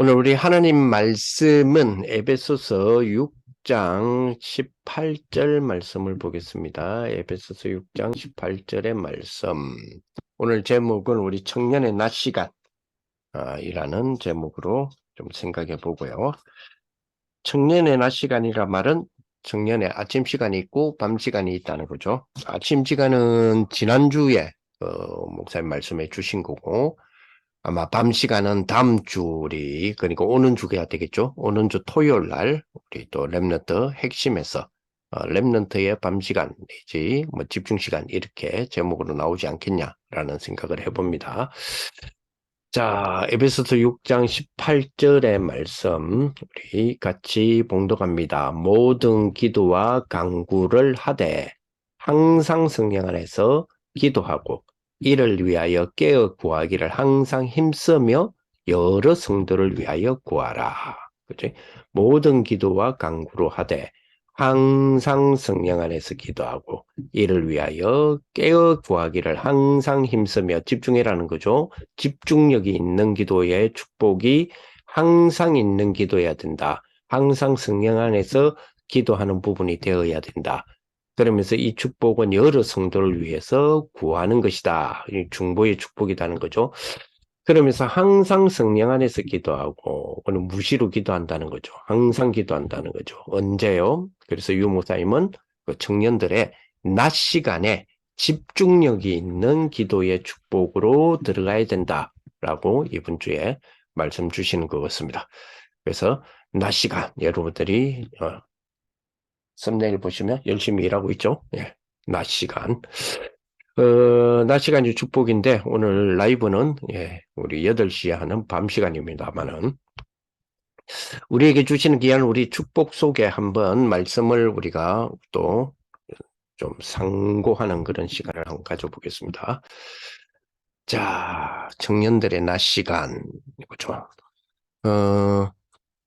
오늘 우리 하나님 말씀은 에베소서 6장 18절 말씀을 보겠습니다. 에베소서 6장 18절의 말씀. 오늘 제목은 우리 청년의 낮 시간 이라는 제목으로 좀 생각해 보고요. 청년의 낮 시간이라 말은 청년의 아침 시간이 있고 밤 시간이 있다는 거죠. 아침 시간은 지난주에 목사님 말씀해 주신 거고, 아마 밤 시간은 다음 주 그러니까 오는 주가 되겠죠. 오는 주 토요일 날 우리 또 렘넌트 핵심에서 렘넌트의 밤 시간 내지 뭐 집중 시간 이렇게 제목으로 나오지 않겠냐라는 생각을 해봅니다. 자, 에베소서 6장 18절의 말씀 우리 같이 봉독합니다. 모든 기도와 간구를 하되 항상 성령 안에서 기도하고 이를 위하여 깨어 구하기를 항상 힘쓰며 여러 성도를 위하여 구하라. 그치? 모든 기도와 간구로 하되 항상 성령 안에서 기도하고 이를 위하여 깨어 구하기를 항상 힘쓰며 집중해라는 거죠. 집중력이 있는 기도의 축복이 항상 있는 기도여야 된다. 항상 성령 안에서 기도하는 부분이 되어야 된다. 그러면서 이 축복은 여러 성도를 위해서 구하는 것이다. 중보의 축복이라는 거죠. 그러면서 항상 성령 안에서 기도하고, 그는 무시로 기도한다는 거죠. 항상 기도한다는 거죠. 언제요? 그래서 유 목사님은 그 청년들의 낮 시간에 집중력이 있는 기도의 축복으로 들어가야 된다라고 이번 주에 말씀 주시는 것 같습니다. 그래서 낮 시간 여러분들이 썸네일 보시면 열심히 일하고 있죠. 예, 낮 시간. 낮 시간이 축복인데 오늘 라이브는 우리 8시에 하는 밤 시간입니다만은 우리에게 주시는 귀한 우리 축복 속에 한번 말씀을 우리가 또 좀 상고하는 그런 시간을 한번 가져보겠습니다. 자, 청년들의 낮 시간. 그렇죠.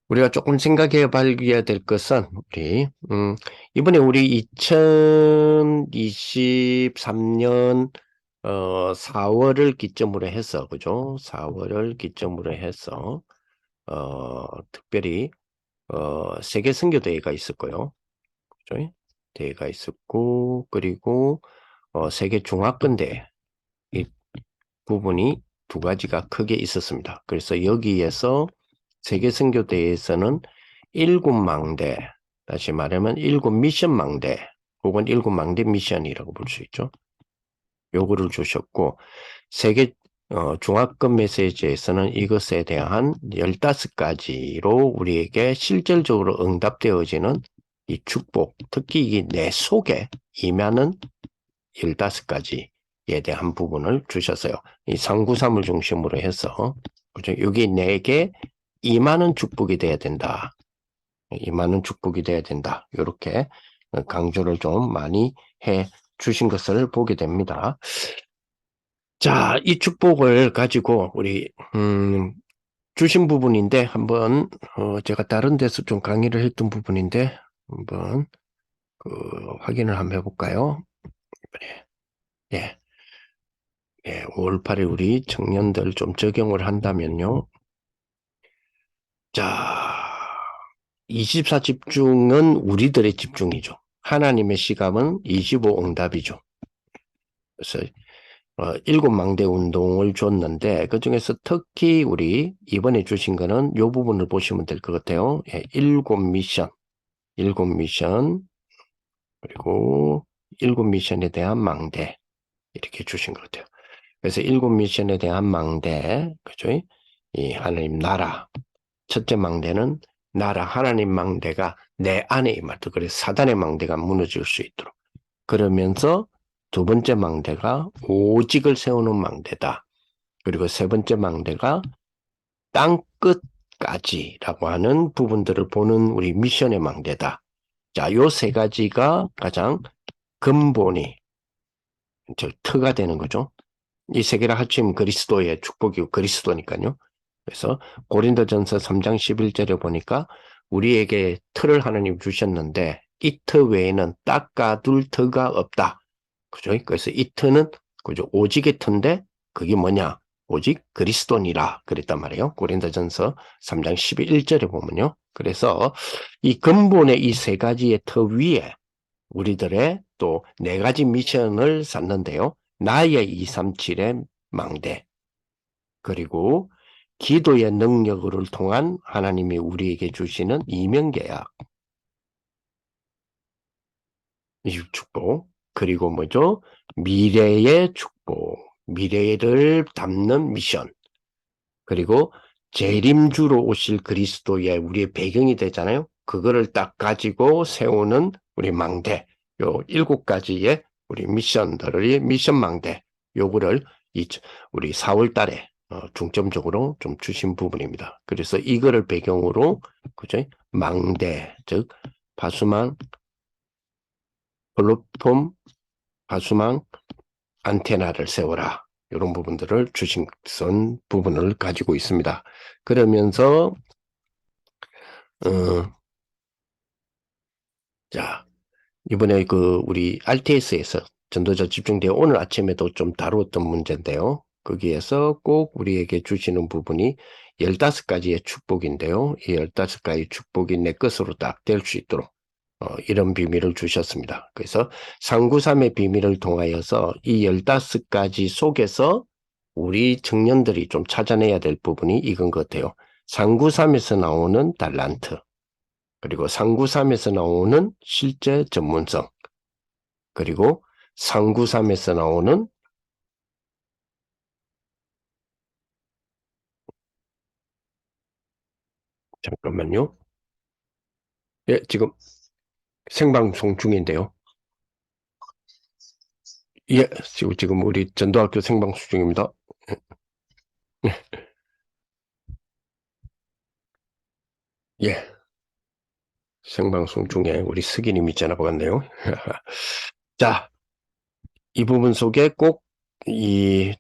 우리가 조금 생각해 봐야 될 것은 이번에 우리 2023년 4월을 기점으로 해서 그죠? 4월을 기점으로 해서 특별히 세계 선교 대회가 있었고요. 그죠? 대회가 있었고 그리고 세계 중화권 대회 이 부분이 두 가지가 크게 있었습니다. 그래서 여기에서 세계 선교 대회에서는 7망대, 다시 말하면 7미션 망대, 혹은 7망대 미션이라고 볼 수 있죠. 요거를 주셨고, 세계 중화권 메시지에서는 이것에 대한 15가지로 우리에게 실질적으로 응답되어지는 이 축복, 특히 이 내 속에 임하는 15가지에 대한 부분을 주셨어요. 이 393을 중심으로 해서, 그죠? 여기 내게 임하는 축복이 돼야 된다. 임하는 축복이 돼야 된다. 이렇게 강조를 좀 많이 해 주신 것을 보게 됩니다. 자, 이 축복을 가지고 우리 주신 부분인데 한번 제가 다른 데서 좀 강의를 했던 부분인데 한번 확인을 한번 해볼까요? 예, 예, 5월 8일 우리 청년들 좀 적용을 한다면요. 자, 24 집중은 우리들의 집중이죠. 하나님의 시감은 25 응답이죠. 그래서 7망대 운동을 줬는데 그중에서 특히 우리 이번에 주신 거는 이 부분을 보시면 될 것 같아요. 예, 7미션 그리고 7미션에 대한 망대 이렇게 주신 것 같아요. 그래서 7미션에 대한 망대, 그죠? 이 하나님 나라 첫째 망대는 나라 하나님 망대가 내 안에 임하도록, 그래서 사단의 망대가 무너질 수 있도록. 그러면서 두 번째 망대가 오직을 세우는 망대다. 그리고 세 번째 망대가 땅 끝까지라고 하는 부분들을 보는 우리 미션의 망대다. 자, 요 세 가지가 가장 근본이, 터가 되는 거죠. 이 세 개를 합치면 그리스도의 축복이고 그리스도니까요. 그래서 고린도전서 3장 11절에 보니까 우리에게 틀을 하나님 주셨는데 이 터 외에는 닦아둘 터가 없다. 그죠? 그래서 이 터는 그죠? 오직의 터인데 그게 뭐냐? 오직 그리스도니라 그랬단 말이에요. 고린도전서 3장 11절에 보면요. 그래서 이 근본의 이 세 가지의 터 위에 우리들의 또 네 가지 미션을 쌓는데요. 나의 237의 망대, 그리고 기도의 능력을 통한 하나님이 우리에게 주시는 이면계약, 이 축복, 그리고 뭐죠? 미래의 축복, 미래를 담는 미션, 그리고 재림주로 오실 그리스도의 우리의 배경이 되잖아요. 그거를 딱 가지고 세우는 우리 망대, 요 7가지의 우리 미션들의 미션 망대, 요거를 우리 4월 달에 중점적으로 좀 주신 부분입니다. 그래서 이거를 배경으로, 그죠? 망대, 즉 파수망, 플랫폼, 파수망, 안테나를 세워라. 이런 부분들을 주신 부분을 가지고 있습니다. 그러면서 자, 이번에 우리 RTS에서 전도자 집중대회 오늘 아침에도 좀 다루었던 문제인데요. 거기에서 꼭 우리에게 주시는 부분이 15가지의 축복인데요. 이 15가지 축복이 내 것으로 딱 될 수 있도록 이런 비밀을 주셨습니다. 그래서 393의 비밀을 통하여서 이 15가지 속에서 우리 청년들이 좀 찾아내야 될 부분이 이건 것 같아요. 393에서 나오는 달란트, 그리고 393에서 나오는 실제 전문성, 그리고 393에서 나오는 잠깐만요. 예, 지금 생방송 중인데요. 예, 지금 우리 전도학교 생방송 중입니다. 예, 생방송 중에 우리 스기님이 전화 받았네요. 자, 이 부분 속에 꼭 이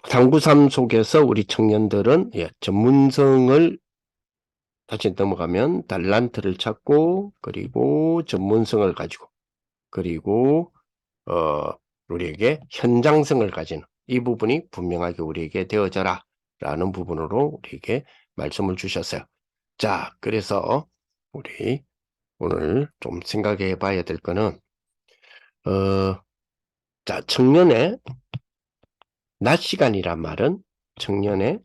393 속에서 우리 청년들은 전문성을 다시 넘어가면 달란트를 찾고, 그리고 전문성을 가지고, 그리고 우리에게 현장성을 가진 이 부분이 분명하게 우리에게 되어져라 라는 부분으로 우리에게 말씀을 주셨어요. 자, 그래서 우리 오늘 좀 생각해 봐야 될 거는 자, 청년의 낮 시간이란 말은 청년의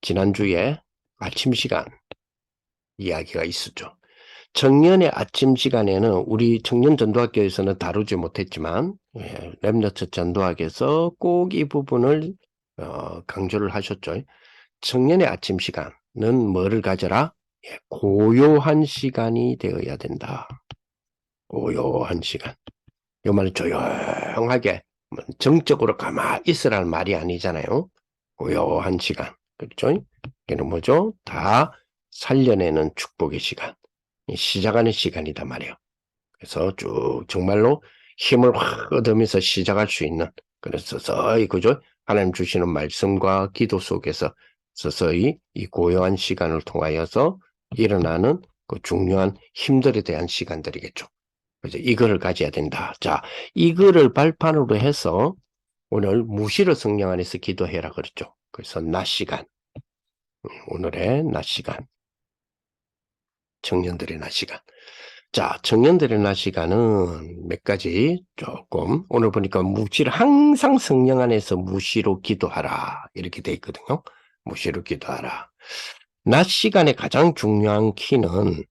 지난주에 아침 시간 이야기가 있었죠. 청년의 아침 시간에는 우리 청년 전도학교에서는 다루지 못했지만 렘너처 전도학에서 꼭 이 부분을 강조를 하셨죠. 청년의 아침 시간은 뭐를 가져라? 고요한 시간이 되어야 된다. 고요한 시간. 이 말은 조용하게 정적으로 가만히 있으라는 말이 아니잖아요. 고요한 시간. 그렇죠? 이게 뭐죠? 다 살려내는 축복의 시간. 시작하는 시간이단 말이에요. 그래서 쭉 정말로 힘을 확 얻으면서 시작할 수 있는, 그래서 서서히, 그죠? 하나님 주시는 말씀과 기도 속에서 서서히 이 고요한 시간을 통하여서 일어나는 그 중요한 힘들에 대한 시간들이겠죠. 그래서 이거를 가져야 된다. 자, 이거를 발판으로 해서 오늘 무시로 성령 안에서 기도해라 그랬죠. 그래서 낮 시간, 오늘의 낮 시간, 청년들의 낮 시간. 자, 청년들의 낮 시간은 몇 가지 조금, 오늘 보니까 무시를 항상 성령 안에서 무시로 기도하라 이렇게 돼 있거든요. 무시로 기도하라. 낮 시간의 가장 중요한 키는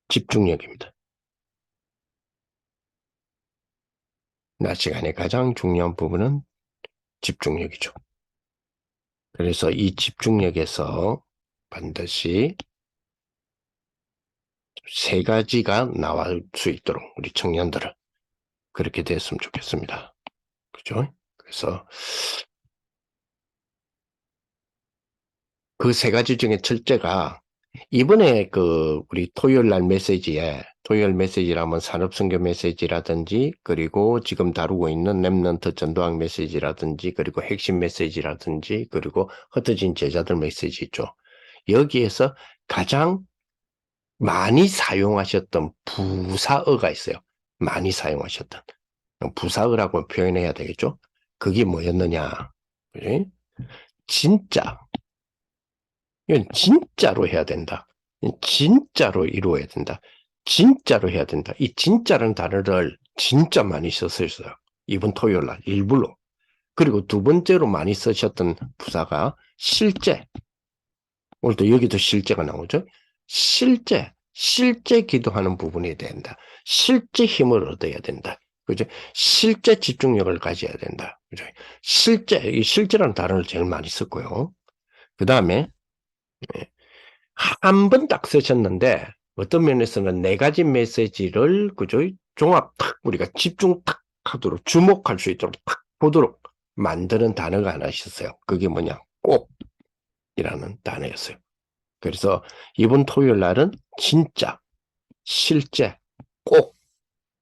집중력입니다. 낮 시간의 가장 중요한 부분은 집중력이죠. 그래서 이 집중력에서 반드시 3가지가 나올 수 있도록 우리 청년들은 그렇게 됐으면 좋겠습니다. 그죠? 그래서 그 3가지 중에 첫째가 이번에 우리 토요일 날 메시지에, 토요일 메시지라면 산업선교 메시지라든지, 그리고 지금 다루고 있는 렘넌트 전도학 메시지라든지, 그리고 핵심 메시지라든지, 그리고 흩어진 제자들 메시지 있죠. 여기에서 가장 많이 사용하셨던 부사어가 있어요. 많이 사용하셨던. 부사어라고 표현해야 되겠죠? 그게 뭐였느냐? 그지? 진짜. 이건 진짜로 해야 된다. 진짜로 이루어야 된다. 진짜로 해야 된다. 이 진짜라는 단어를 진짜 많이 썼어요. 이번 토요일 날 일부러. 그리고 두 번째로 많이 쓰셨던 부사가 실제. 오늘도 여기도 실제가 나오죠. 실제 기도하는 부분이 된다. 실제 힘을 얻어야 된다. 그죠? 실제 집중력을 가져야 된다. 그죠? 이 실제라는 단어를 제일 많이 썼고요. 그 다음에 한 번 딱 쓰셨는데 어떤 면에서는 네 가지 메시지를 그죠? 종합 탁 우리가 집중 탁 하도록 주목할 수 있도록 탁 보도록 만드는 단어가 하나 있었어요. 그게 뭐냐? 꼭이라는 단어였어요. 그래서 이번 토요일 날은 진짜, 실제, 꼭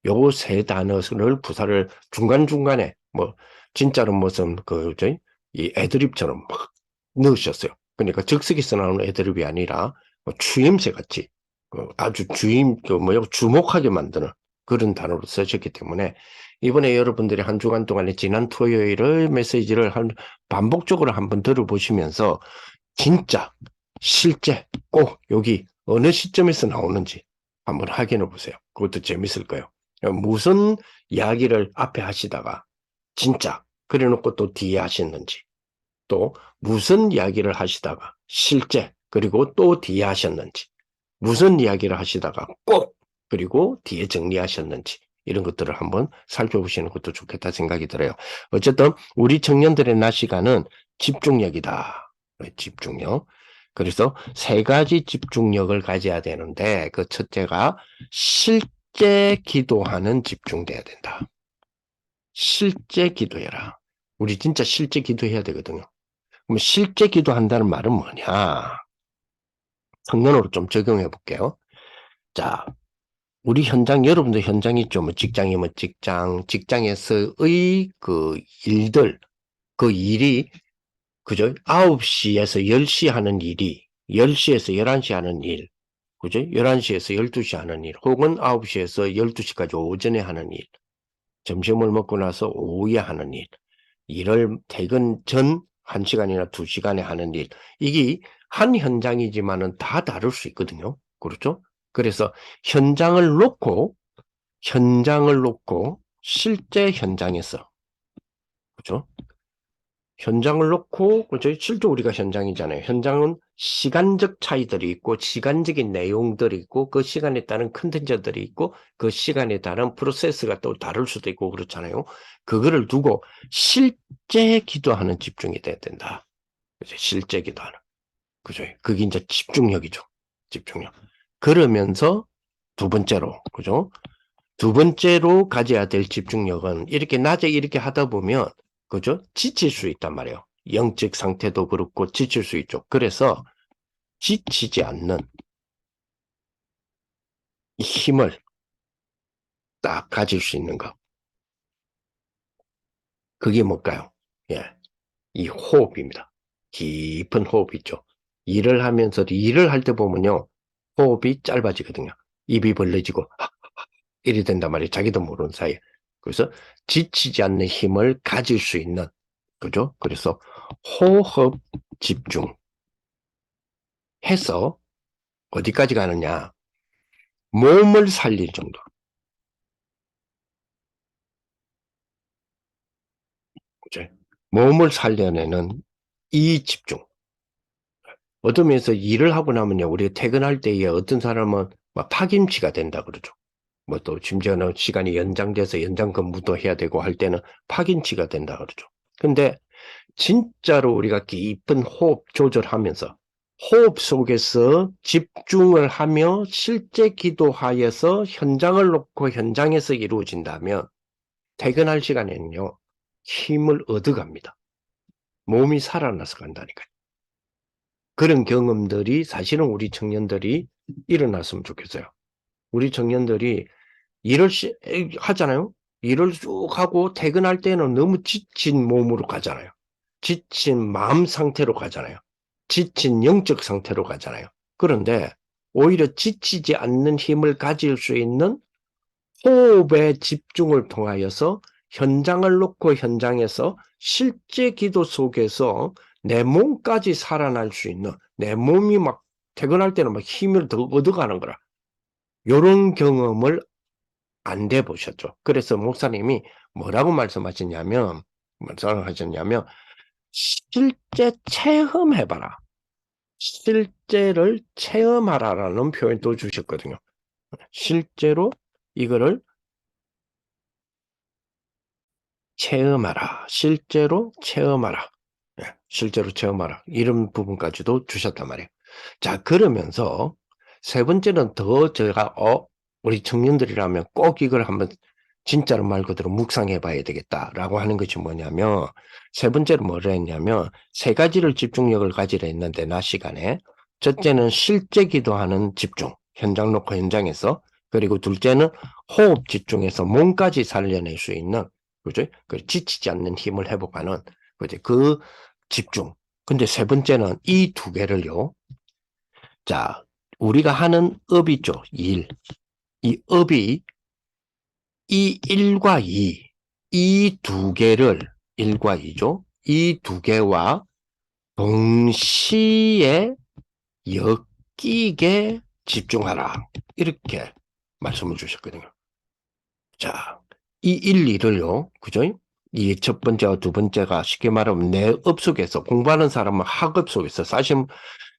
요 세 단어를 부사를 중간중간에 뭐 진짜로 무슨 이 애드립처럼 막 넣으셨어요. 그러니까 즉석에서 나오는 애드립이 아니라 뭐 추임새 같이 아주 주목하게 만드는 그런 단어로 쓰셨기 때문에 이번에 여러분들이 한 주간 동안에 지난 토요일의 메시지를 반복적으로 한번 들어보시면서 진짜, 실제 꼭 여기 어느 시점에서 나오는지 한번 확인해 보세요. 그것도 재밌을 거예요. 무슨 이야기를 앞에 하시다가 진짜 그래놓고 또 뒤에 하셨는지 또 무슨 이야기를 하시다가 실제 그리고 또 뒤에 하셨는지 무슨 이야기를 하시다가 꼭 그리고 뒤에 정리하셨는지 이런 것들을 한번 살펴보시는 것도 좋겠다 생각이 들어요. 어쨌든 우리 청년들의 낮 시간은 집중력이다. 집중력. 그래서 세 가지 집중력을 가져야 되는데 그 첫째가 실제 기도하는 집중돼야 된다. 실제 기도해라. 우리 진짜 실제 기도해야 되거든요. 그럼 실제 기도한다는 말은 뭐냐? 성론으로 좀 적용해 볼게요. 자, 우리 현장, 여러분들 현장 있죠? 뭐 직장이면 직장에서의 그 일들, 그 일이, 그죠? 9시에서 10시 하는 일이, 10시에서 11시 하는 일, 그죠? 11시에서 12시 하는 일, 혹은 9시에서 12시까지 오전에 하는 일, 점심을 먹고 나서 오후에 하는 일, 일을 퇴근 전 1시간이나 2시간에 하는 일, 이게 한 현장이지만은 다 다를 수 있거든요. 그렇죠? 그래서 현장을 놓고 실제 현장에서, 그죠? 현장을 놓고, 그죠? 실제 우리가 현장이잖아요. 현장은 시간적 차이들이 있고, 시간적인 내용들이 있고, 그 시간에 따른 컨텐츠들이 있고, 그 시간에 따른 프로세스가 또 다를 수도 있고, 그렇잖아요. 그거를 두고 실제 기도하는 집중이 돼야 된다. 그죠? 실제 기도하는. 그죠? 그게 이제 집중력이죠. 집중력. 그러면서 두 번째로, 그죠? 두 번째로 가져야 될 집중력은 이렇게 낮에 이렇게 하다 보면 그죠? 지칠 수 있단 말이에요. 영적 상태도 그렇고 지칠 수 있죠. 그래서 지치지 않는 이 힘을 딱 가질 수 있는 것. 그게 뭘까요? 예, 이 호흡입니다. 깊은 호흡 있죠. 일을 할 때 보면요. 호흡이 짧아지거든요. 입이 벌려지고 이래 된단 말이에요. 자기도 모르는 사이에. 그래서 지치지 않는 힘을 가질 수 있는 그죠? 그래서 호흡 집중해서 어디까지 가느냐? 몸을 살릴 정도. 그죠? 몸을 살려내는 이 집중. 어떤 면에서 일을 하고 나면요. 우리가 퇴근할 때에 어떤 사람은 막 파김치가 된다 그러죠. 뭐 또 심지어는 시간이 연장돼서 연장 근무도 해야 되고 할 때는 파김치가 된다 그러죠. 근데 진짜로 우리가 깊은 호흡 조절하면서 호흡 속에서 집중을 하며 실제 기도하여서 현장을 놓고 현장에서 이루어진다면 퇴근할 시간에는요, 힘을 얻어갑니다. 몸이 살아나서 간다니까요. 그런 경험들이 사실은 우리 청년들이 일어났으면 좋겠어요. 우리 청년들이 하잖아요. 일을 쭉 하고 퇴근할 때는 너무 지친 몸으로 가잖아요. 지친 마음 상태로 가잖아요. 지친 영적 상태로 가잖아요. 그런데 오히려 지치지 않는 힘을 가질 수 있는 호흡의 집중을 통하여서 현장을 놓고 현장에서 실제 기도 속에서 내 몸까지 살아날 수 있는, 내 몸이 막 퇴근할 때는 막 힘을 더 얻어가는 거라. 이런 경험을 안 돼 보셨죠. 그래서 목사님이 뭐라고 말씀하셨냐면, 실제 체험해봐라. 실제를 체험하라라는 표현도 주셨거든요. 실제로 이거를 체험하라. 실제로 체험하라. 예, 실제로 체험하라. 이런 부분까지도 주셨단 말이에요. 자, 그러면서 세 번째는 더 제가 우리 청년들이라면 꼭 이걸 한번 진짜로 말 그대로 묵상해 봐야 되겠다라고 하는 것이 뭐냐면, 세 번째로 뭐라 했냐면 세 가지를 집중력을 가지려 했는데 낮 시간에 첫째는 실제 기도하는 집중, 현장 놓고 현장에서. 그리고 둘째는 호흡 집중해서 몸까지 살려낼 수 있는, 그죠? 그 지치지 않는 힘을 회복하는, 그죠? 그 집중. 근데 세 번째는 이 두 개를요. 자, 우리가 하는 업 있죠. 일. 이 업이 이 1과 2, 이 두 개를 1과 2죠. 이 두 개와 동시에 엮이게 집중하라. 이렇게 말씀을 주셨거든요. 자, 이 1, 2를요. 그죠? 이 첫 번째와 두 번째가 쉽게 말하면 내 업 속에서 공부하는 사람은 학업 속에서 사실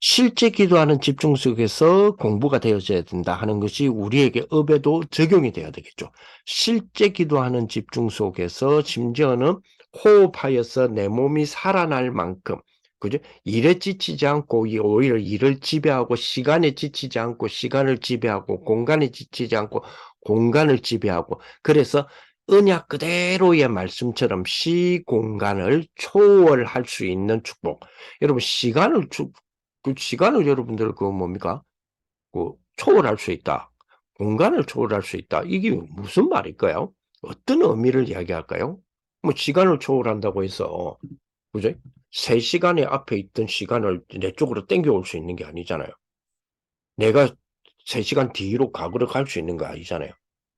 실제 기도하는 집중 속에서 공부가 되어져야 된다 하는 것이 우리에게 업에도 적용이 되어야 되겠죠. 실제 기도하는 집중 속에서 심지어는 호흡하여서 내 몸이 살아날 만큼, 그죠? 일에 지치지 않고 오히려 일을 지배하고 시간에 지치지 않고 시간을 지배하고 공간에 지치지 않고 공간을 지배하고, 그래서 언약 그대로의 말씀처럼 시공간을 초월할 수 있는 축복. 여러분 시간을 여러분들 뭡니까? 초월할 수 있다. 공간을 초월할 수 있다. 이게 무슨 말일까요? 어떤 의미를 이야기할까요? 뭐 시간을 초월한다고 해서, 그죠? 3시간에 앞에 있던 시간을 내 쪽으로 당겨올 수 있는 게 아니잖아요. 내가 3시간 뒤로 과거로 갈 수 있는 거 아니잖아요.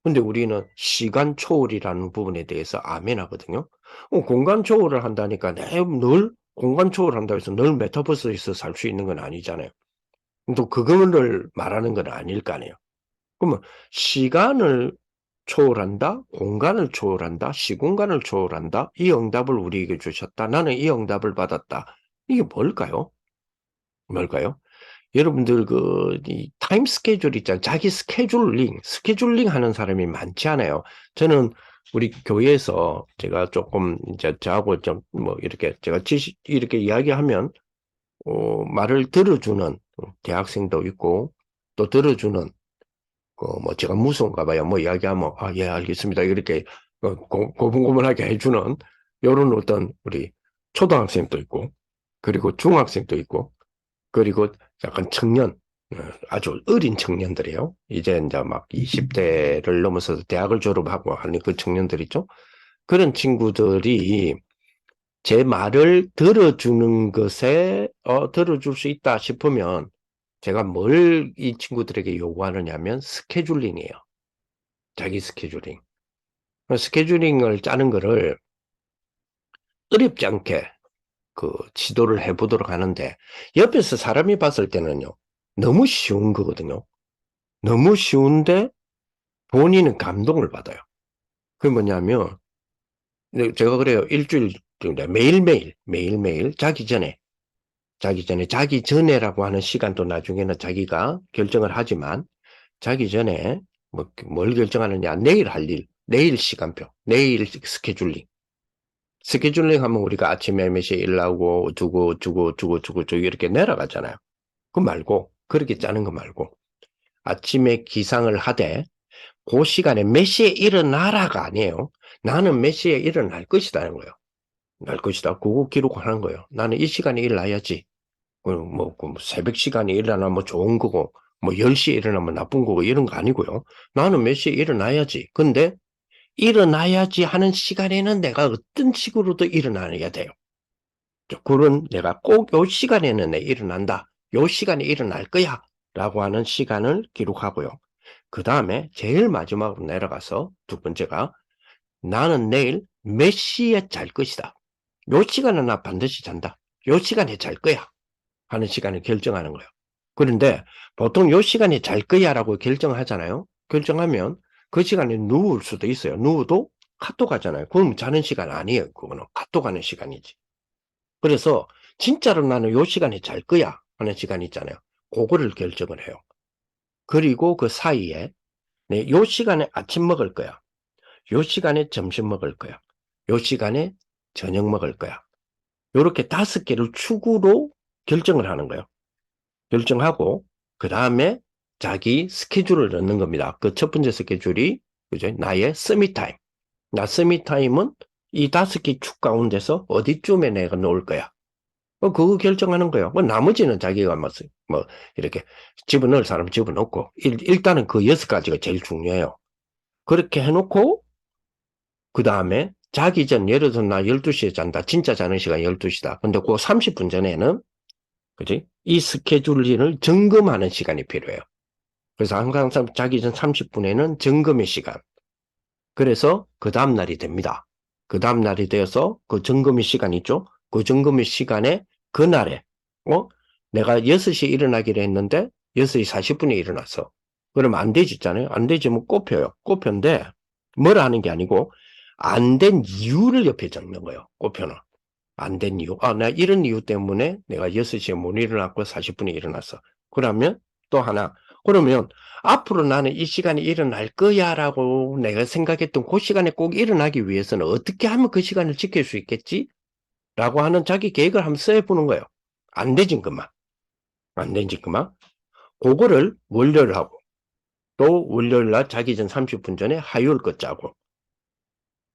근데 우리는 시간 초월이라는 부분에 대해서 아멘 하거든요. 공간 초월을 한다니까 늘 공간 초월한다고 해서 늘 메타버스에서 살 수 있는 건 아니잖아요. 또 그거를 말하는 건 아닐 거 아니에요. 그러면 시간을 초월한다, 공간을 초월한다, 시공간을 초월한다, 이 응답을 우리에게 주셨다. 나는 이 응답을 받았다. 이게 뭘까요? 뭘까요? 여러분들 이 타임 스케줄 있잖아요. 자기 스케줄링 하는 사람이 많지 않아요. 저는 우리 교회에서 제가 조금 이제 저하고 좀 뭐 이렇게 제가 이렇게 이야기하면 말을 들어주는 대학생도 있고 또 들어주는 뭐 제가 무서운가 봐요. 뭐 이야기하면 예 알겠습니다. 이렇게 고분고분하게 해주는 이런 어떤 우리 초등학생도 있고 그리고 중학생도 있고 그리고 약간 아주 어린 청년들이에요. 이제 막 20대를 넘어서서 대학을 졸업하고 하는 그 청년들 있죠. 그런 친구들이 제 말을 들어주는 것에, 들어줄 수 있다 싶으면 제가 뭘 이 친구들에게 요구하느냐면 스케줄링이에요. 자기 스케줄링. 스케줄링을 짜는 거를 어렵지 않게 지도를 해보도록 하는데 옆에서 사람이 봤을 때는요. 너무 쉬운 거거든요. 너무 쉬운데 본인은 감동을 받아요. 그게 뭐냐면 제가 그래요. 일주일 정도 매일매일 자기 전에라고 하는 시간도 나중에는 자기가 결정을 하지만 자기 전에 뭘 결정하느냐 내일 할 일, 내일 시간표, 내일 스케줄링 하면 우리가 아침에 몇 시에 일어나고 두고 이렇게 내려가잖아요. 그 말고 그렇게 짜는 거 말고 아침에 기상을 하되 그 시간에 몇 시에 일어나라가 아니에요. 나는 몇 시에 일어날 것이다는 거예요. 날 것이다. 그거 기록하는 거예요. 나는 이 시간에 일어나야지. 새벽 시간에 일어나면 좋은 거고, 10시에 일어나면 나쁜 거고, 이런 거 아니고요. 나는 몇 시에 일어나야지. 근데 일어나야지 하는 시간에는 내가 어떤 식으로도 일어나야 돼요. 그런 내가 꼭 요 시간에는 내 일어난다. 요 시간에 일어날 거야. 라고 하는 시간을 기록하고요. 그 다음에 제일 마지막으로 내려가서 두 번째가 나는 내일 몇 시에 잘 것이다. 요 시간은 나 반드시 잔다. 요 시간에 잘 거야. 하는 시간을 결정하는 거예요. 그런데 보통 요 시간에 잘 거야라고 결정하잖아요. 결정하면 그 시간에 누울 수도 있어요. 누워도 카톡 하잖아요. 그럼 자는 시간 아니에요. 그거는 카톡 하는 시간이지. 그래서 진짜로 나는 요 시간에 잘 거야 하는 시간 있잖아요. 그거를 결정을 해요. 그리고 그 사이에 요 시간에 아침 먹을 거야. 요 시간에 점심 먹을 거야. 요 시간에 저녁 먹을 거야. 요렇게 5개를 축으로 결정을 하는 거예요. 결정하고 그 다음에 자기 스케줄을 넣는 겁니다. 그 첫 번째 스케줄이 그죠? 나의 서밋타임. 나 서밋타임은 이 5개 축 가운데서 어디쯤에 내가 놓을 거야. 그거 결정하는 거예요. 나머지는 자기가 뭐 이렇게 집어넣을 사람 집어넣고 일단은 그 6가지가 제일 중요해요. 그렇게 해놓고 그 다음에 자기 전 예를 들어 나 12시에 잔다. 진짜 자는 시간 12시다. 근데 그 30분 전에는 그지? 이 스케줄을 점검하는 시간이 필요해요. 그래서 항상 자기 전 30분에는 점검의 시간. 그래서 그 다음날이 됩니다. 그 다음날이 되어서 그 점검의 시간 있죠? 그 점검의 시간에 그날에 내가 6시에 일어나기로 했는데 6시 40분에 일어났어. 그러면 안 되지잖아요. 안 되지면 꼽혀요. 꼽혀인데 뭐라 하는 게 아니고 안 된 이유를 옆에 적는 거예요. 꼽혀는. 안 된 이유. 나 이런 이유 때문에 내가 6시에 못 일어났고 40분에 일어났어. 그러면 또 하나. 그러면 앞으로 나는 이 시간에 일어날 거야 라고 내가 생각했던 그 시간에 꼭 일어나기 위해서는 어떻게 하면 그 시간을 지킬 수 있겠지? 라고 하는 자기 계획을 한번 써보는 거예요. 안 되진 그만. 안 되진 그만. 그거를 월요일 하고 또 월요일 날 자기 전 30분 전에 화요일 거 짜고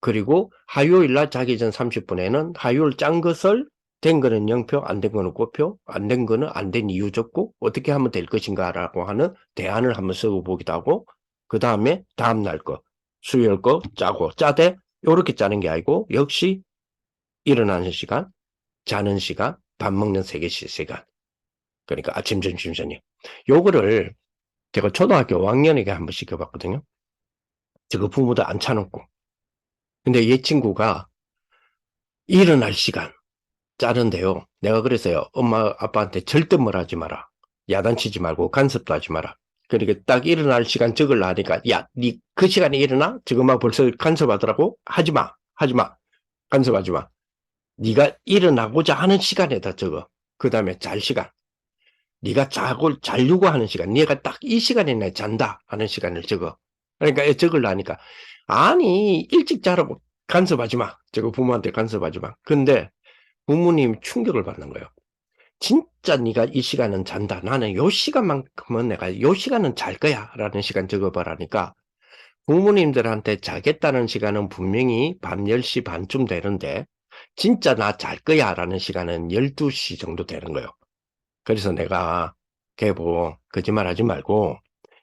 그리고 화요일 날 자기 전 30분에는 화요일 짠 것을 된 거는 0표, 안 된 거는 꼬표, 안 된 거는 안 된 이유 적고 어떻게 하면 될 것인가라고 하는 대안을 한번 써보기도 하고 그 다음에 다음날 거, 수요일 거 짜고 짜되 이렇게 짜는 게 아니고 역시 일어나는 시간, 자는 시간, 밥 먹는 3개씩 시간 그러니까 아침, 점심, 저녁 요거를 제가 초등학교 5학년에게 한번 시켜봤거든요. 저거 부모도 안 차놓고 근데 얘 친구가 일어날 시간 짜는데요. 내가 그랬어요. 엄마, 아빠한테 절대 뭘 하지 마라. 야단치지 말고 간섭도 하지 마라. 그러니까 딱 일어날 시간 적으려 하니까 야, 니 그 시간에 일어나? 지금 벌써 간섭하더라고? 하지 마. 하지 마. 간섭하지 마. 네가 일어나고자 하는 시간에다 적어. 그 다음에 잘 시간. 네가 자려고 하는 시간. 네가 딱 이 시간에 내 잔다 하는 시간을 적어. 그러니까 적으려 하니까 아니 일찍 자라고 간섭하지 마. 저거 부모한테 간섭하지 마. 근데 부모님 충격을 받는 거예요. 진짜 네가 이 시간은 잔다. 나는 요 시간만큼은 내가 요 시간은 잘 거야. 라는 시간 적어봐라니까 부모님들한테 자겠다는 시간은 분명히 밤 10시 반쯤 되는데 진짜 나 잘 거야. 라는 시간은 12시 정도 되는 거예요. 그래서 내가 걔보 거짓말 하지 말고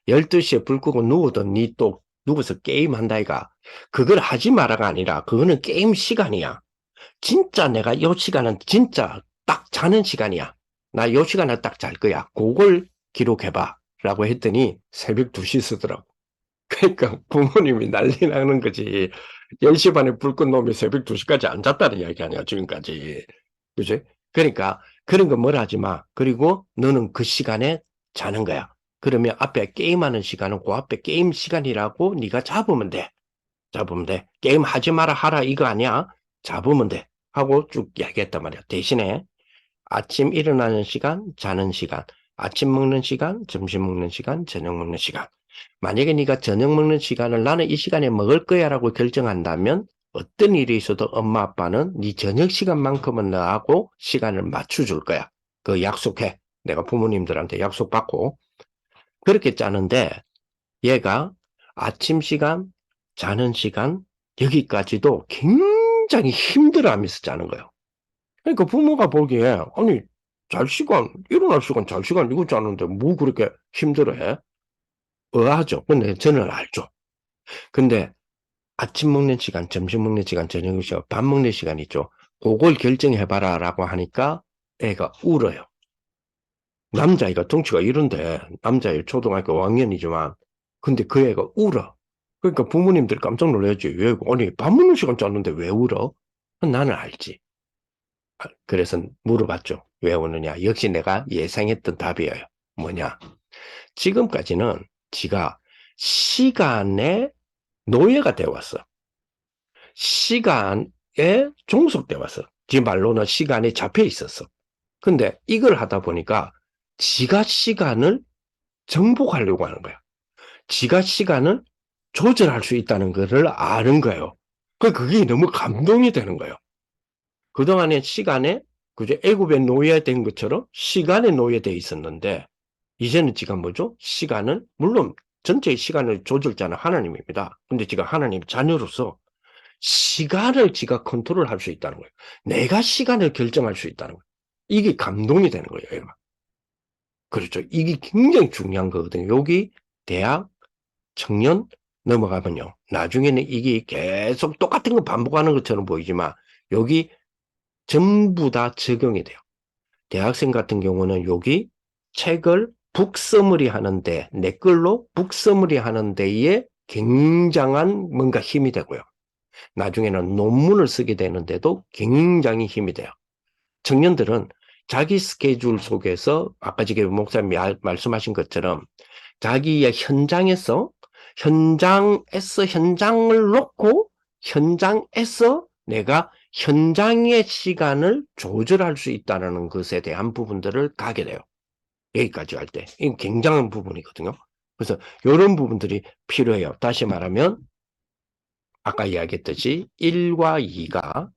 12시에 불 끄고 누우던 니 또 누워서 게임한다 이가 그걸 하지 마라가 아니라 그거는 게임 시간이야. 진짜 내가 요 시간은 진짜 딱 자는 시간이야. 나 요 시간에 딱 잘 거야. 그걸 기록해봐. 라고 했더니 새벽 2시 쓰더라고. 그러니까 부모님이 난리 나는 거지. 10시 반에 불 끈 놈이 새벽 2시까지 안 잤다는 이야기 아니야, 지금까지. 그지? 그러니까 그런 거 뭘 하지 마. 그리고 너는 그 시간에 자는 거야. 그러면 앞에 게임하는 시간은 그 앞에 게임 시간이라고 네가 잡으면 돼. 잡으면 돼. 게임 하지 마라 하라 이거 아니야. 잡으면 돼. 하고 쭉 이야기했단 말이야. 대신에 아침 일어나는 시간, 자는 시간, 아침 먹는 시간, 점심 먹는 시간, 저녁 먹는 시간. 만약에 네가 저녁 먹는 시간을 나는 이 시간에 먹을 거야 라고 결정한다면 어떤 일이 있어도 엄마 아빠는 네 저녁 시간만큼은 너하고 시간을 맞춰줄 거야. 그 약속해. 내가 부모님들한테 약속받고 그렇게 짜는데 얘가 아침 시간, 자는 시간, 여기까지도 굉장히 힘들어하면서 자는 거예요. 그러니까 부모가 보기에 아니 잘 시간, 일어날 시간, 잘 시간 이거 자는데 뭐 그렇게 힘들어해? 의아하죠. 근데 저는 알죠. 근데 아침 먹는 시간, 점심 먹는 시간, 저녁 먹는 시간, 밥 먹는 시간 있죠. 그걸 결정해봐라 라고 하니까 애가 울어요. 남자애가 덩치가 이런데 남자애 초등학교 5학년이지만 근데 그 애가 울어. 그러니까 부모님들이 깜짝 놀라지. 왜, 아니, 밥 먹는 시간 짰는데 왜 울어? 나는 알지. 그래서 물어봤죠. 왜 우느냐? 역시 내가 예상했던 답이에요. 뭐냐? 지금까지는 지가 시간의 노예가 되어 왔어. 시간에 종속되어 왔어. 지 말로는 시간에 잡혀 있었어. 근데 이걸 하다 보니까 지가 시간을 정복하려고 하는 거야. 지가 시간을 조절할 수 있다는 것을 아는 거예요. 그게 너무 감동이 되는 거예요. 그동안에 시간에 그저 애굽의 노예된 것처럼 시간에 노예돼 있었는데 이제는 지가 뭐죠? 시간을 물론 전체의 시간을 조절자는 하나님입니다. 근데 지가 하나님 자녀로서 시간을 지가 컨트롤할 수 있다는 거예요. 내가 시간을 결정할 수 있다는 거예요. 이게 감동이 되는 거예요. 얘가. 그렇죠. 이게 굉장히 중요한 거거든요. 여기 대학, 청년 넘어가면요. 나중에는 이게 계속 똑같은 거 반복하는 것처럼 보이지만 여기 전부 다 적용이 돼요. 대학생 같은 경우는 여기 책을 북서머리 하는데 내 걸로 북서머리 하는 데에 굉장한 뭔가 힘이 되고요. 나중에는 논문을 쓰게 되는데도 굉장히 힘이 돼요. 청년들은 자기 스케줄 속에서 아까 지금 목사님이 말씀하신 것처럼 자기의 현장을 놓고 현장에서 내가 현장의 시간을 조절할 수 있다는 것에 대한 부분들을 가게 돼요. 여기까지 할 때. 이건 굉장한 부분이거든요. 그래서 이런 부분들이 필요해요. 다시 말하면 아까 이야기했듯이 1과 2가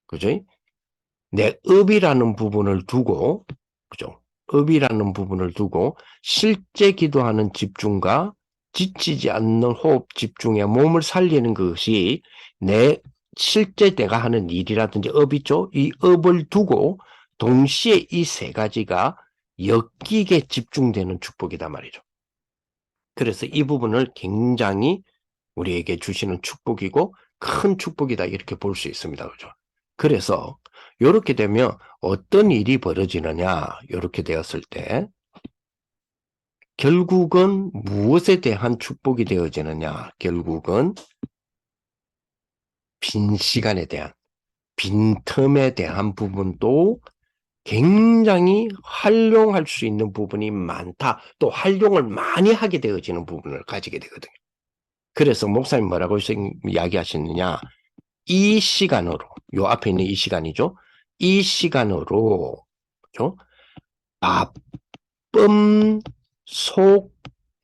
그죠? 내 업이라는 부분을 두고 그죠? 업이라는 부분을 두고 실제 기도하는 집중과 지치지 않는 호흡 집중에 몸을 살리는 것이 내 실제 내가 하는 일이라든지 업 있죠? 이 업을 두고 동시에 이 세 가지가 엮이게 집중되는 축복이다 말이죠. 그래서 이 부분을 굉장히 우리에게 주시는 축복이고 큰 축복이다 이렇게 볼 수 있습니다. 그죠? 그래서 이렇게 되면 어떤 일이 벌어지느냐 이렇게 되었을 때 결국은 무엇에 대한 축복이 되어지느냐 결국은 빈 시간에 대한 빈틈에 대한 부분도 굉장히 활용할 수 있는 부분이 많다. 또 활용을 많이 하게 되어지는 부분을 가지게 되거든요. 그래서 목사님 뭐라고 이야기하시느냐 이 시간으로 요 앞에 있는 이 시간이죠. 이 시간으로 그렇죠? 바쁨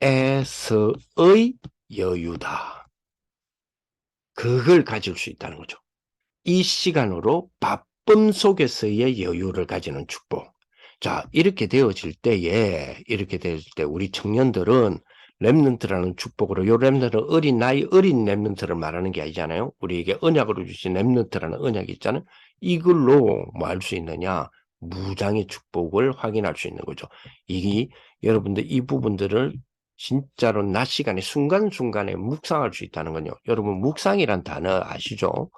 속에서의 여유다. 그걸 가질 수 있다는 거죠. 이 시간으로 바쁨 속에서의 여유를 가지는 축복. 자, 이렇게 되어질 때에, 이렇게 되어질 때 우리 청년들은 렘넌트라는 축복으로, 요 렘넌트는 어린 렘넌트를 말하는 게 아니잖아요. 우리에게 언약으로 주신 렘넌트라는 언약이 있잖아요. 이걸로 뭐 할 수 있느냐? 무장의 축복을 확인할 수 있는 거죠. 여러분들 이 부분들을 진짜로 낮 시간에 순간순간에 묵상할 수 있다는 건요. 여러분 묵상이란 단어 아시죠?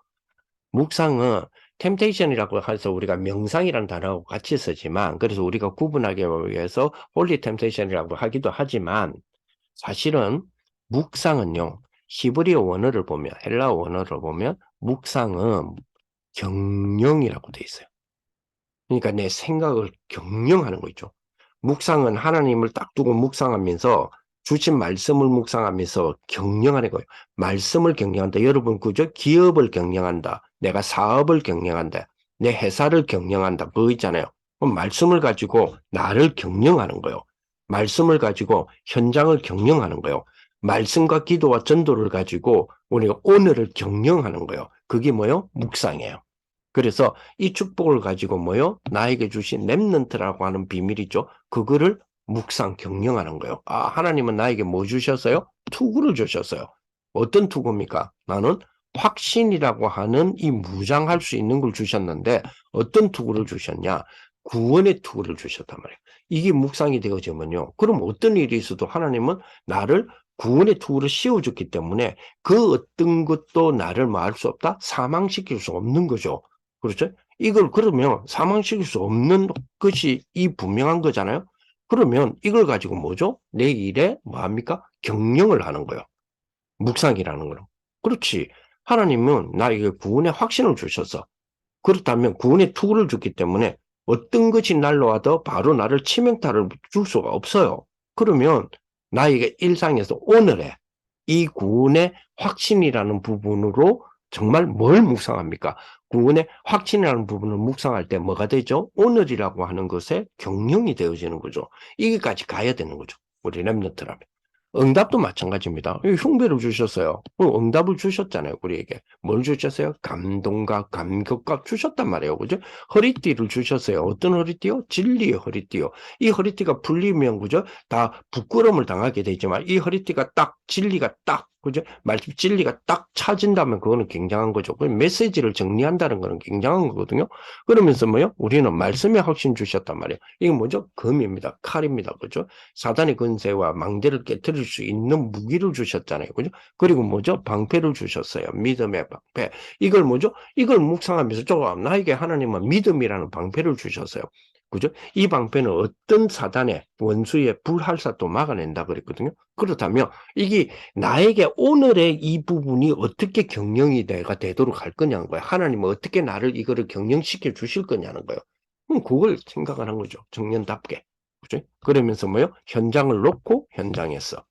묵상은 템테이션이라고 해서 우리가 명상이라는 단어하고 같이 쓰지만 그래서 우리가 구분하기 위해서 홀리 템테이션이라고 하기도 하지만 사실은 묵상은요. 히브리어 원어를 보면 헬라어 원어를 보면 묵상은 경영이라고 돼 있어요. 그러니까 내 생각을 경영하는 거 있죠. 묵상은 하나님을 딱 두고 묵상하면서 주신 말씀을 묵상하면서 경영하는 거예요. 말씀을 경영한다. 여러분 그죠? 기업을 경영한다. 내가 사업을 경영한다. 내 회사를 경영한다. 그거 있잖아요. 그럼 말씀을 가지고 나를 경영하는 거예요. 말씀을 가지고 현장을 경영하는 거예요. 말씀과 기도와 전도를 가지고 우리가 오늘을 경영하는 거예요. 그게 뭐예요? 묵상이에요. 그래서 이 축복을 가지고 뭐요? 나에게 주신 렘넌트라고 하는 비밀이죠. 그거를 묵상 경영하는 거예요. 아, 하나님은 나에게 뭐 주셨어요? 투구를 주셨어요. 어떤 투구입니까? 나는 확신이라고 하는 이 무장할 수 있는 걸 주셨는데 어떤 투구를 주셨냐? 구원의 투구를 주셨단 말이에요. 이게 묵상이 되어지면요. 그럼 어떤 일이 있어도 하나님은 나를 구원의 투구를 씌워줬기 때문에 그 어떤 것도 나를 뭐 할 수 없다? 사망시킬 수 없는 거죠. 그렇죠? 이걸 그러면 사망시킬 수 없는 것이 이 분명한 거잖아요. 그러면 이걸 가지고 뭐죠? 내 일에 뭐합니까? 경영을 하는 거예요. 묵상이라는 거는. 그렇지. 하나님은 나에게 구원의 확신을 주셔서 그렇다면 구원의 투구를 줬기 때문에 어떤 것이 날로 와도 바로 나를 치명타를 줄 수가 없어요. 그러면 나에게 일상에서 오늘의 이 구원의 확신이라는 부분으로 정말 뭘 묵상합니까? 구원의 확신이라는 부분을 묵상할 때 뭐가 되죠? 오늘이라고 하는 것에 경영이 되어지는 거죠. 이게까지 가야 되는 거죠. 우리 랩런트라면. 응답도 마찬가지입니다. 흉배를 주셨어요. 응답을 주셨잖아요, 우리에게. 뭘 주셨어요? 감동과 감격과 주셨단 말이에요. 그죠? 허리띠를 주셨어요. 어떤 허리띠요? 진리의 허리띠요. 이 허리띠가 풀리면, 그죠? 다 부끄러움을 당하게 되지만, 이 허리띠가 딱, 진리가 딱, 그죠? 말씀 진리가 딱 찾은다면 그거는 굉장한 거죠. 그 메시지를 정리한다는 거는 굉장한 거거든요. 그러면서 뭐요? 우리는 말씀의 확신 주셨단 말이에요. 이게 뭐죠? 금입니다. 칼입니다. 그죠? 사단의 근세와 망대를 깨뜨릴 수 있는 무기를 주셨잖아요. 그죠? 그리고 뭐죠? 방패를 주셨어요. 믿음의 방패. 이걸 뭐죠? 이걸 묵상하면서 나에게 하나님은 믿음이라는 방패를 주셨어요. 그죠? 이 방패는 어떤 사단의 원수의 불할사도 막아낸다 그랬거든요. 그렇다면 이게 나에게 오늘의 이 부분이 어떻게 경영이 되도록 할 거냐는 거예요. 하나님은 어떻게 나를 이거를 경영시켜 주실 거냐는 거예요. 그걸 생각을 한 거죠. 정년답게. 그죠? 그러면서 뭐요? 현장을 놓고 현장에서.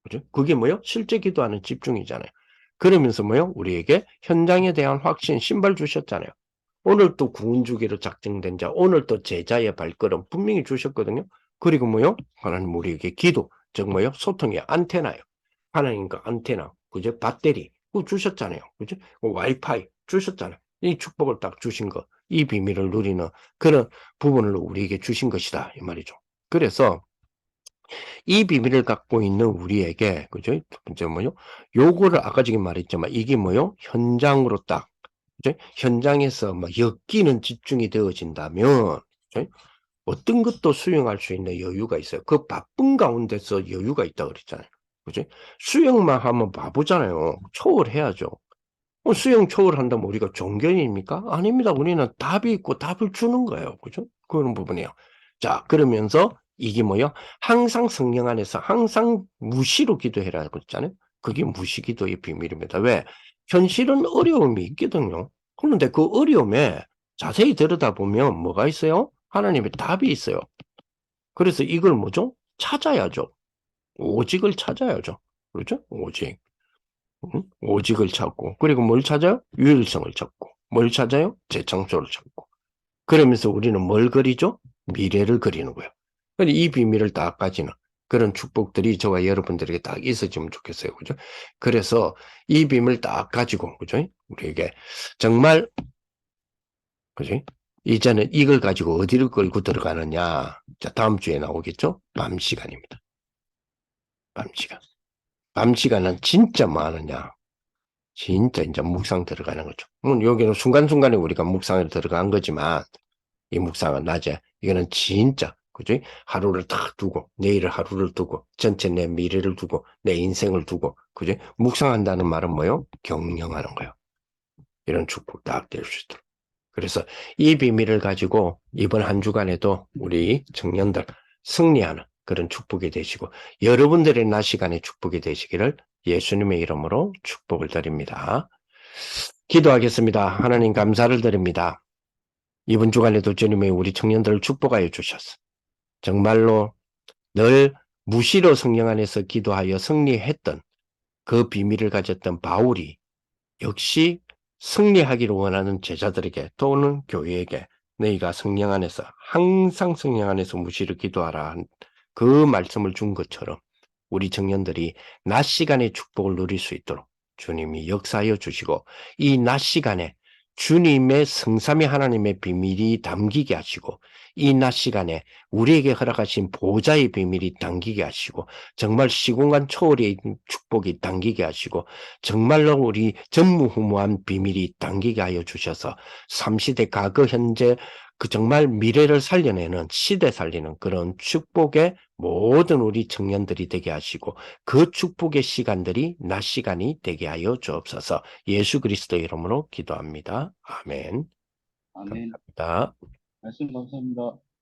그죠? 그게 뭐요? 실제 기도하는 집중이잖아요. 그러면서 뭐요? 우리에게 현장에 대한 확신, 신발 주셨잖아요. 오늘 또 구원 주기로 작정된 자, 오늘 또 제자의 발걸음 분명히 주셨거든요. 그리고 뭐요? 하나님 우리에게 기도, 즉 뭐요? 소통의 안테나요. 하나님과 안테나, 그죠? 배터리, 그거 주셨잖아요. 그죠? 와이파이 주셨잖아요. 이 축복을 딱 주신 거, 이 비밀을 누리는 그런 부분을 우리에게 주신 것이다. 이 말이죠. 그래서 이 비밀을 갖고 있는 우리에게, 그죠? 두 번째 뭐요? 요거를 아까 전에 말했지만 이게 뭐요? 현장으로 딱, 그죠? 현장에서 막 엮이는 집중이 되어진다면, 그죠? 어떤 것도 수용할 수 있는 여유가 있어요. 그 바쁜 가운데서 여유가 있다고 그랬잖아요. 그죠? 수용만 하면 바보잖아요. 초월해야죠. 수용 초월한다면 우리가 종견입니까? 아닙니다. 우리는 답이 있고 답을 주는 거예요. 그죠? 그런 부분이에요. 자, 그러면서 이게 뭐요? 항상 성령 안에서 항상 무시로 기도해라고 그랬잖아요. 그게 무시기도의 비밀입니다. 왜? 현실은 어려움이 있거든요. 그런데 그 어려움에 자세히 들여다보면 뭐가 있어요? 하나님의 답이 있어요. 그래서 이걸 뭐죠? 찾아야죠. 오직을 찾아야죠. 그렇죠? 오직. 오직을 찾고, 그리고 뭘 찾아요? 유일성을 찾고, 뭘 찾아요? 재창조를 찾고. 그러면서 우리는 뭘 그리죠? 미래를 그리는 거예요. 근데 이 비밀을 딱 가지는 그런 축복들이 저와 여러분들에게 딱 있어지면 좋겠어요. 그죠? 그래서 이 비밀을 딱 가지고, 그죠? 우리에게 정말, 그죠? 이제는 이걸 가지고 어디를 끌고 들어가느냐. 자, 다음 주에 나오겠죠? 밤 시간입니다. 밤 시간. 밤 시간은 진짜 많으냐. 진짜 이제 묵상 들어가는 거죠. 여기는 순간순간에 우리가 묵상에 들어간 거지만 이 묵상은 낮에 이거는 진짜 그죠? 하루를 딱 두고 내일을 하루를 두고 전체 내 미래를 두고 내 인생을 두고 그죠? 묵상한다는 말은 뭐요? 경영하는 거예요. 이런 축복 딱 될 수 있도록. 그래서 이 비밀을 가지고 이번 한 주간에도 우리 청년들 승리하는 그런 축복이 되시고 여러분들의 낮 시간에 축복이 되시기를 예수님의 이름으로 축복을 드립니다. 기도하겠습니다. 하나님 감사를 드립니다. 이번 주간에도 주님의 우리 청년들을 축복하여 주셨어. 정말로 늘 무시로 성령 안에서 기도하여 승리했던 그 비밀을 가졌던 바울이 역시 승리하기를 원하는 제자들에게 또는 교회에게 너희가 성령 안에서 항상 성령 안에서 무시를 기도하라 그 말씀을 준 것처럼 우리 청년들이 낮 시간에 축복을 누릴 수 있도록 주님이 역사하여 주시고 이 낮 시간에 주님의 성삼위 하나님의 비밀이 담기게 하시고 이 낮 시간에 우리에게 허락하신 보좌의 비밀이 담기게 하시고 정말 시공간 초월의 축복이 담기게 하시고 정말로 우리 전무후무한 비밀이 담기게 하여 주셔서 삼시대 과거 현재 그 정말 미래를 살려내는 시대 살리는 그런 축복의 모든 우리 청년들이 되게 하시고 그 축복의 시간들이 낮 시간이 되게 하여 주옵소서. 예수 그리스도 이름으로 기도합니다. 아멘. 아멘. 감사합니다. 말씀 감사합니다.